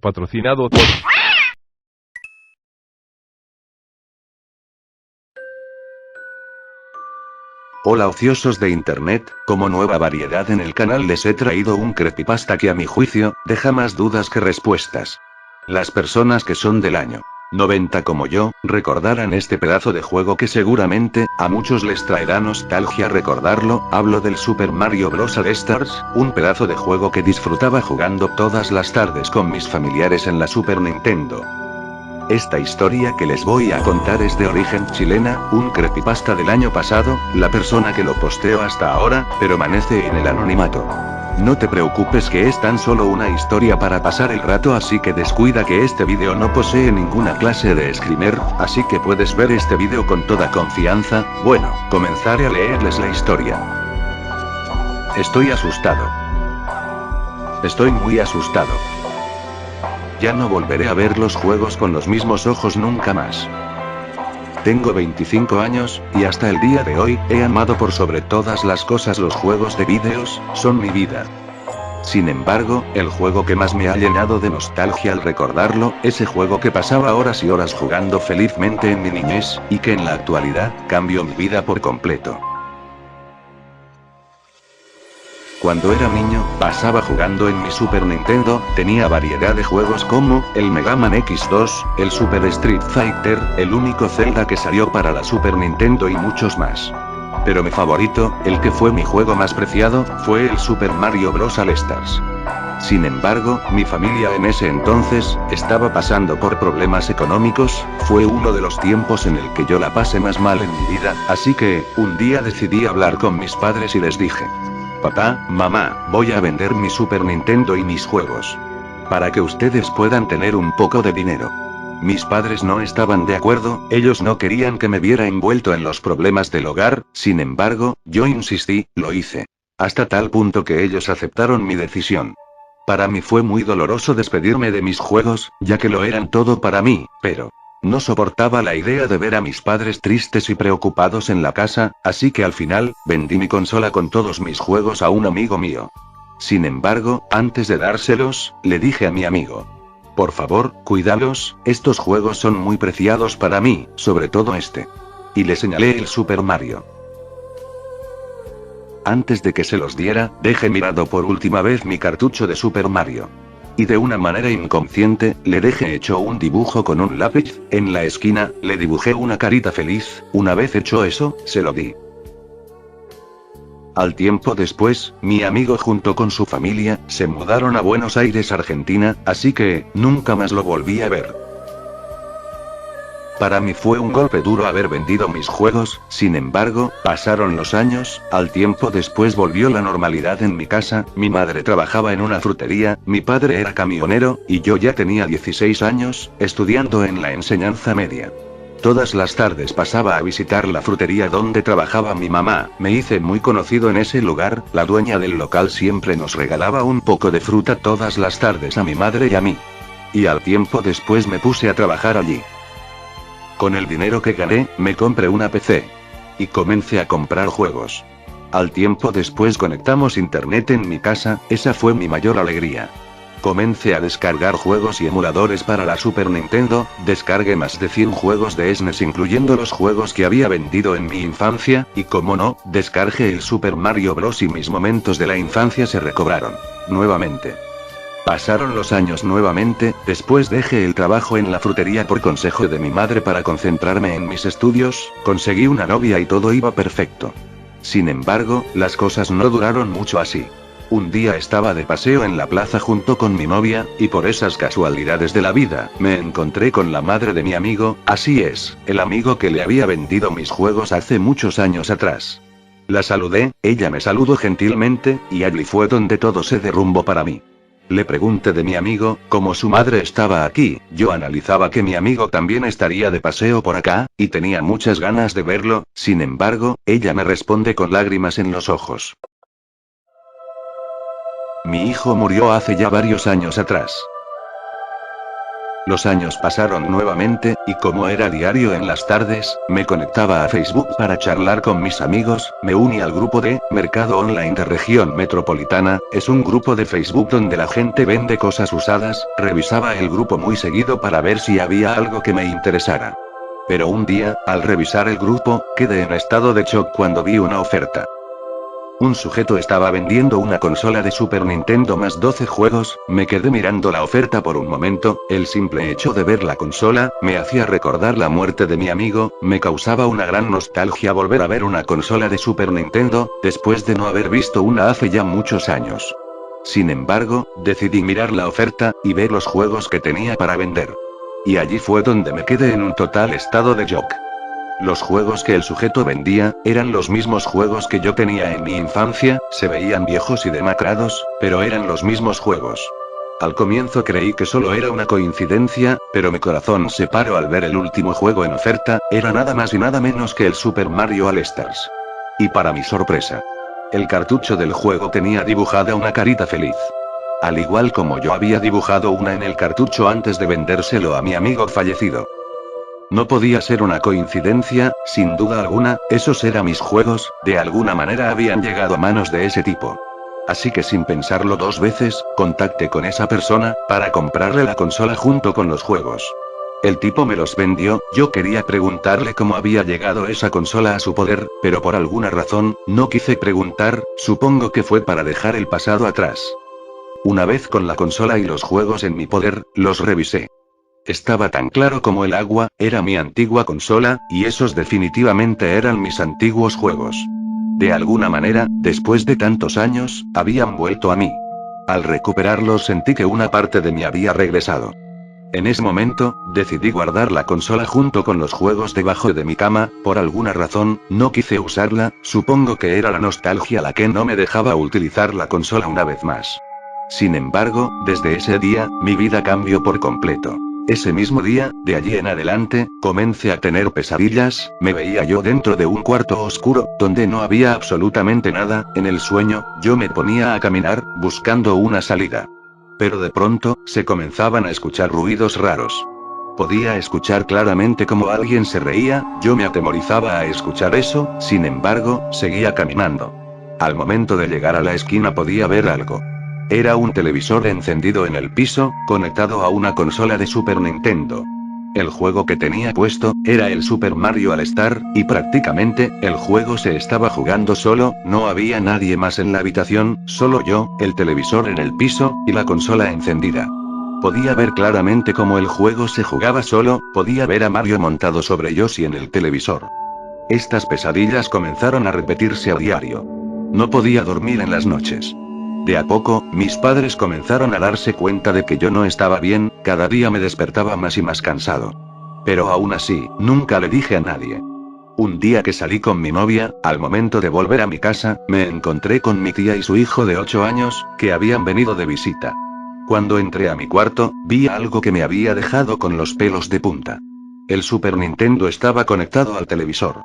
Patrocinado por... Hola ociosos de internet, como nueva variedad en el canal les he traído un creepypasta que a mi juicio, deja más dudas que respuestas. Las personas que son del año 90 como yo, recordarán este pedazo de juego que seguramente, a muchos les traerá nostalgia recordarlo, hablo del Super Mario Bros. All Stars, un pedazo de juego que disfrutaba jugando todas las tardes con mis familiares en la Super Nintendo. Esta historia que les voy a contar es de origen chilena, un creepypasta del año pasado, la persona que lo posteó hasta ahora, permanece en el anonimato. No te preocupes que es tan solo una historia para pasar el rato, así que descuida que este vídeo no posee ninguna clase de screamer, así que puedes ver este vídeo con toda confianza. Bueno, comenzaré a leerles la historia. Estoy asustado. Estoy muy asustado. Ya no volveré a ver los juegos con los mismos ojos nunca más. Tengo 25 años, y hasta el día de hoy, he amado por sobre todas las cosas los juegos de vídeos, son mi vida. Sin embargo, el juego que más me ha llenado de nostalgia al recordarlo, ese juego que pasaba horas y horas jugando felizmente en mi niñez, y que en la actualidad, cambió mi vida por completo. Cuando era niño, pasaba jugando en mi Super Nintendo, tenía variedad de juegos como, el Mega Man X2, el Super Street Fighter, el único Zelda que salió para la Super Nintendo y muchos más. Pero mi favorito, el que fue mi juego más preciado, fue el Super Mario Bros. All Stars. Sin embargo, mi familia en ese entonces, estaba pasando por problemas económicos, fue uno de los tiempos en el que yo la pasé más mal en mi vida, así que, un día decidí hablar con mis padres y les dije: papá, mamá, voy a vender mi Super Nintendo y mis juegos. Para que ustedes puedan tener un poco de dinero. Mis padres no estaban de acuerdo, ellos no querían que me viera envuelto en los problemas del hogar, sin embargo, yo insistí, lo hice. Hasta tal punto que ellos aceptaron mi decisión. Para mí fue muy doloroso despedirme de mis juegos, ya que lo eran todo para mí, pero no soportaba la idea de ver a mis padres tristes y preocupados en la casa, así que al final, vendí mi consola con todos mis juegos a un amigo mío. Sin embargo, antes de dárselos, le dije a mi amigo: por favor, cuídalos, estos juegos son muy preciados para mí, sobre todo este. Y le señalé el Super Mario. Antes de que se los diera, dejé mirado por última vez mi cartucho de Super Mario. Y de una manera inconsciente, le dejé hecho un dibujo con un lápiz, en la esquina, le dibujé una carita feliz. Una vez hecho eso, se lo di. Al tiempo después, mi amigo junto con su familia, se mudaron a Buenos Aires, Argentina, así que, nunca más lo volví a ver. Para mí fue un golpe duro haber vendido mis juegos, sin embargo, pasaron los años, al tiempo después volvió la normalidad en mi casa, mi madre trabajaba en una frutería, mi padre era camionero, y yo ya tenía 16 años, estudiando en la enseñanza media. Todas las tardes pasaba a visitar la frutería donde trabajaba mi mamá, me hice muy conocido en ese lugar, la dueña del local siempre nos regalaba un poco de fruta todas las tardes a mi madre y a mí. Y al tiempo después me puse a trabajar allí. Con el dinero que gané, me compré una PC. Y comencé a comprar juegos. Al tiempo después conectamos internet en mi casa, esa fue mi mayor alegría. Comencé a descargar juegos y emuladores para la Super Nintendo, descargué más de 100 juegos de SNES incluyendo los juegos que había vendido en mi infancia, y como no, descargué el Super Mario Bros. Y mis momentos de la infancia se recobraron. Nuevamente. Pasaron los años nuevamente, después dejé el trabajo en la frutería por consejo de mi madre para concentrarme en mis estudios, conseguí una novia y todo iba perfecto. Sin embargo, las cosas no duraron mucho así. Un día estaba de paseo en la plaza junto con mi novia, y por esas casualidades de la vida, me encontré con la madre de mi amigo, así es, el amigo que le había vendido mis juegos hace muchos años atrás. La saludé, ella me saludó gentilmente, y allí fue donde todo se derrumbó para mí. Le pregunté de mi amigo, como su madre estaba aquí, yo analizaba que mi amigo también estaría de paseo por acá, y tenía muchas ganas de verlo, sin embargo, ella me responde con lágrimas en los ojos: mi hijo murió hace ya varios años atrás. Los años pasaron nuevamente, y como era diario en las tardes, me conectaba a Facebook para charlar con mis amigos, me uní al grupo de Mercado Online de Región Metropolitana, es un grupo de Facebook donde la gente vende cosas usadas, revisaba el grupo muy seguido para ver si había algo que me interesara. Pero un día, al revisar el grupo, quedé en estado de shock cuando vi una oferta. Un sujeto estaba vendiendo una consola de Super Nintendo más 12 juegos, me quedé mirando la oferta por un momento, el simple hecho de ver la consola, me hacía recordar la muerte de mi amigo, me causaba una gran nostalgia volver a ver una consola de Super Nintendo, después de no haber visto una hace ya muchos años. Sin embargo, decidí mirar la oferta, y ver los juegos que tenía para vender. Y allí fue donde me quedé en un total estado de shock. Los juegos que el sujeto vendía, eran los mismos juegos que yo tenía en mi infancia, se veían viejos y demacrados, pero eran los mismos juegos. Al comienzo creí que solo era una coincidencia, pero mi corazón se paró al ver el último juego en oferta, era nada más y nada menos que el Super Mario All Stars. Y para mi sorpresa, el cartucho del juego tenía dibujada una carita feliz. Al igual como yo había dibujado una en el cartucho antes de vendérselo a mi amigo fallecido. No podía ser una coincidencia, sin duda alguna, esos eran mis juegos, de alguna manera habían llegado a manos de ese tipo. Así que sin pensarlo dos veces, contacté con esa persona, para comprarle la consola junto con los juegos. El tipo me los vendió, yo quería preguntarle cómo había llegado esa consola a su poder, pero por alguna razón, no quise preguntar, supongo que fue para dejar el pasado atrás. Una vez con la consola y los juegos en mi poder, los revisé. Estaba tan claro como el agua, era mi antigua consola, y esos definitivamente eran mis antiguos juegos. De alguna manera, después de tantos años, habían vuelto a mí. Al recuperarlos sentí que una parte de mí había regresado. En ese momento, decidí guardar la consola junto con los juegos debajo de mi cama, por alguna razón, no quise usarla, supongo que era la nostalgia la que no me dejaba utilizar la consola una vez más. Sin embargo, desde ese día, mi vida cambió por completo. Ese mismo día, de allí en adelante, comencé a tener pesadillas, me veía yo dentro de un cuarto oscuro, donde no había absolutamente nada, en el sueño, yo me ponía a caminar, buscando una salida. Pero de pronto, se comenzaban a escuchar ruidos raros. Podía escuchar claramente cómo alguien se reía, yo me atemorizaba a escuchar eso, sin embargo, seguía caminando. Al momento de llegar a la esquina podía ver algo. Era un televisor encendido en el piso, conectado a una consola de Super Nintendo. El juego que tenía puesto, era el Super Mario All Star, y prácticamente, el juego se estaba jugando solo, no había nadie más en la habitación, solo yo, el televisor en el piso, y la consola encendida. Podía ver claramente cómo el juego se jugaba solo, podía ver a Mario montado sobre Yoshi en el televisor. Estas pesadillas comenzaron a repetirse a diario. No podía dormir en las noches. De a poco, mis padres comenzaron a darse cuenta de que yo no estaba bien, cada día me despertaba más y más cansado. Pero aún así, nunca le dije a nadie. Un día que salí con mi novia, al momento de volver a mi casa, me encontré con mi tía y su hijo de 8 años, que habían venido de visita. Cuando entré a mi cuarto, vi algo que me había dejado con los pelos de punta. El Super Nintendo estaba conectado al televisor.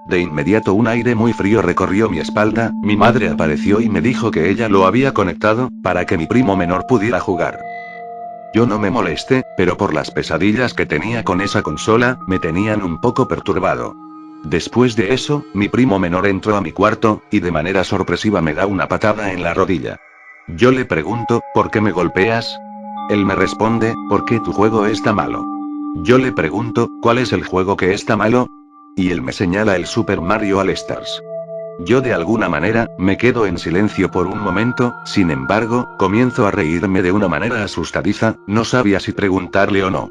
De inmediato un aire muy frío recorrió mi espalda, mi madre apareció y me dijo que ella lo había conectado, para que mi primo menor pudiera jugar. Yo no me molesté, pero por las pesadillas que tenía con esa consola, me tenían un poco perturbado. Después de eso, mi primo menor entró a mi cuarto, y de manera sorpresiva me da una patada en la rodilla. Yo le pregunto, ¿por qué me golpeas? Él me responde, porque tu juego está malo. Yo le pregunto, ¿cuál es el juego que está malo? Y él me señala el Super Mario All Stars. Yo de alguna manera, me quedo en silencio por un momento, sin embargo, comienzo a reírme de una manera asustadiza, no sabía si preguntarle o no.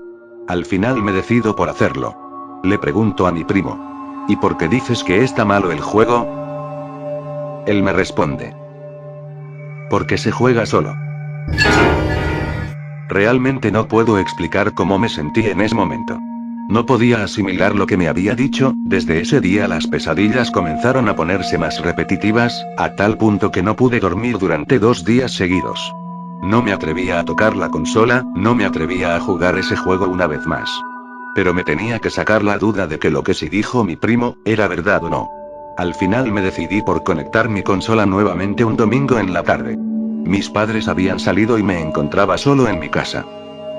Al final me decido por hacerlo. Le pregunto a mi primo. ¿Y por qué dices que está malo el juego? Él me responde. Porque se juega solo. Realmente no puedo explicar cómo me sentí en ese momento. No podía asimilar lo que me había dicho, desde ese día las pesadillas comenzaron a ponerse más repetitivas, a tal punto que no pude dormir durante 2 días seguidos. No me atrevía a tocar la consola, no me atrevía a jugar ese juego una vez más. Pero me tenía que sacar la duda de que lo que sí dijo mi primo, era verdad o no. Al final me decidí por conectar mi consola nuevamente un domingo en la tarde. Mis padres habían salido y me encontraba solo en mi casa.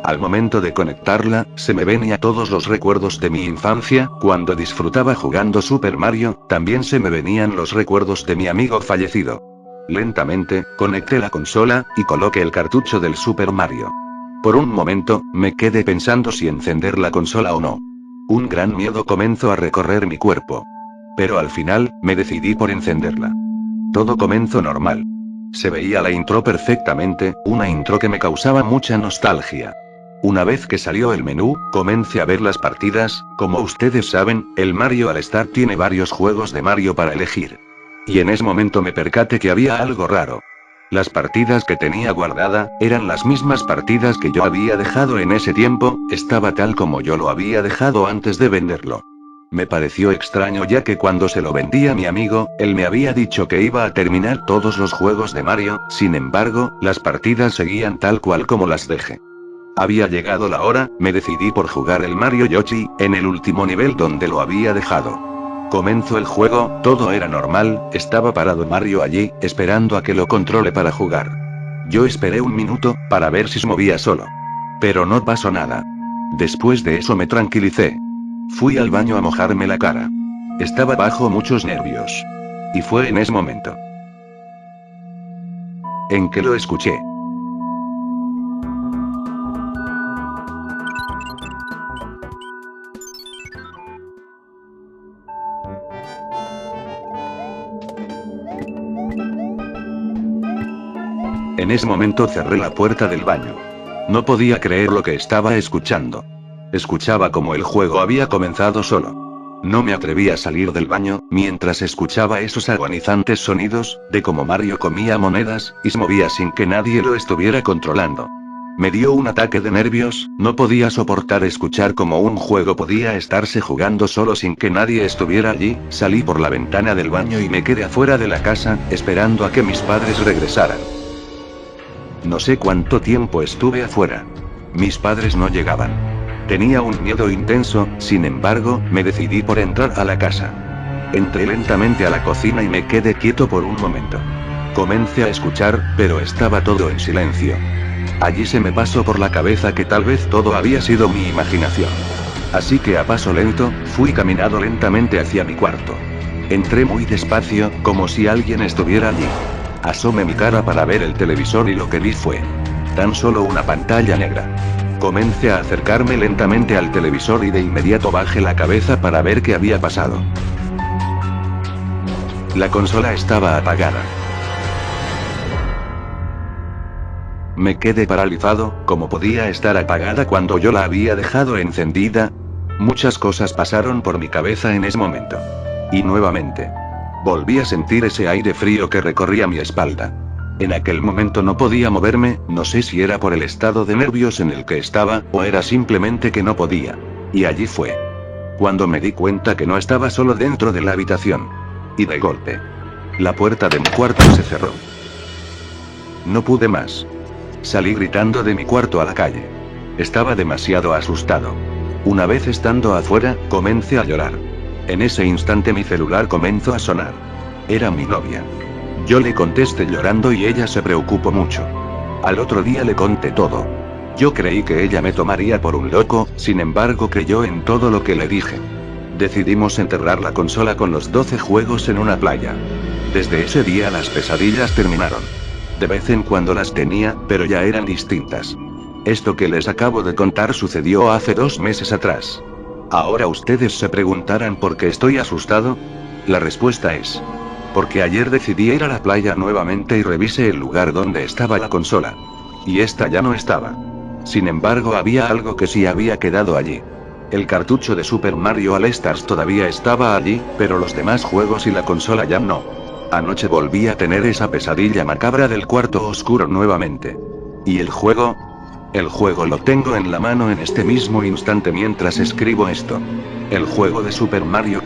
Al momento de conectarla, se me venía todos los recuerdos de mi infancia, cuando disfrutaba jugando Super Mario, también se me venían los recuerdos de mi amigo fallecido. Lentamente, conecté la consola, y coloqué el cartucho del Super Mario. Por un momento, me quedé pensando si encender la consola o no. Un gran miedo comenzó a recorrer mi cuerpo. Pero al final, me decidí por encenderla. Todo comenzó normal. Se veía la intro perfectamente, una intro que me causaba mucha nostalgia. Una vez que salió el menú, comencé a ver las partidas. Como ustedes saben, el Mario All Star tiene varios juegos de Mario para elegir. Y en ese momento me percaté que había algo raro. Las partidas que tenía guardada, eran las mismas partidas que yo había dejado en ese tiempo, estaba tal como yo lo había dejado antes de venderlo. Me pareció extraño ya que cuando se lo vendí a mi amigo, él me había dicho que iba a terminar todos los juegos de Mario, sin embargo, las partidas seguían tal cual como las dejé. Había llegado la hora, me decidí por jugar el Mario Yoshi, en el último nivel donde lo había dejado. Comenzó el juego, todo era normal, estaba parado Mario allí, esperando a que lo controle para jugar. Yo esperé un minuto, para ver si se movía solo. Pero no pasó nada. Después de eso me tranquilicé. Fui al baño a mojarme la cara. Estaba bajo muchos nervios. Y fue en ese momento en que lo escuché. En ese momento cerré la puerta del baño. No podía creer lo que estaba escuchando. Escuchaba como el juego había comenzado solo. No me atreví a salir del baño, mientras escuchaba esos agonizantes sonidos, de cómo Mario comía monedas, y se movía sin que nadie lo estuviera controlando. Me dio un ataque de nervios, no podía soportar escuchar cómo un juego podía estarse jugando solo sin que nadie estuviera allí, salí por la ventana del baño y me quedé afuera de la casa, esperando a que mis padres regresaran. No sé cuánto tiempo estuve afuera. Mis padres no llegaban. Tenía un miedo intenso, sin embargo, me decidí por entrar a la casa. Entré lentamente a la cocina y me quedé quieto por un momento. Comencé a escuchar, pero estaba todo en silencio. Allí se me pasó por la cabeza que tal vez todo había sido mi imaginación. Así que a paso lento, fui caminando lentamente hacia mi cuarto. Entré muy despacio, como si alguien estuviera allí. Asomé mi cara para ver el televisor y lo que vi fue tan solo una pantalla negra. Comencé a acercarme lentamente al televisor y de inmediato bajé la cabeza para ver qué había pasado. La consola estaba apagada. Me quedé paralizado, ¿cómo podía estar apagada cuando yo la había dejado encendida? Muchas cosas pasaron por mi cabeza en ese momento. Y nuevamente volví a sentir ese aire frío que recorría mi espalda. En aquel momento no podía moverme, no sé si era por el estado de nervios en el que estaba, o era simplemente que no podía. Y allí fue cuando me di cuenta que no estaba solo dentro de la habitación. Y de golpe, la puerta de mi cuarto se cerró. No pude más. Salí gritando de mi cuarto a la calle. Estaba demasiado asustado. Una vez estando afuera, comencé a llorar. En ese instante mi celular comenzó a sonar. Era mi novia. Yo le contesté llorando y ella se preocupó mucho. Al otro día le conté todo. Yo creí que ella me tomaría por un loco, sin embargo creyó en todo lo que le dije. Decidimos enterrar la consola con los 12 juegos en una playa. Desde ese día las pesadillas terminaron. De vez en cuando las tenía, pero ya eran distintas. Esto que les acabo de contar sucedió hace 2 meses atrás. Ahora ustedes se preguntarán por qué estoy asustado. La respuesta es porque ayer decidí ir a la playa nuevamente y revisé el lugar donde estaba la consola. Y esta ya no estaba. Sin embargo, había algo que sí había quedado allí. El cartucho de Super Mario All Stars todavía estaba allí, pero los demás juegos y la consola ya no. Anoche volví a tener esa pesadilla macabra del cuarto oscuro nuevamente. ¿Y el juego? El juego lo tengo en la mano en este mismo instante mientras escribo esto. El juego de Super Mario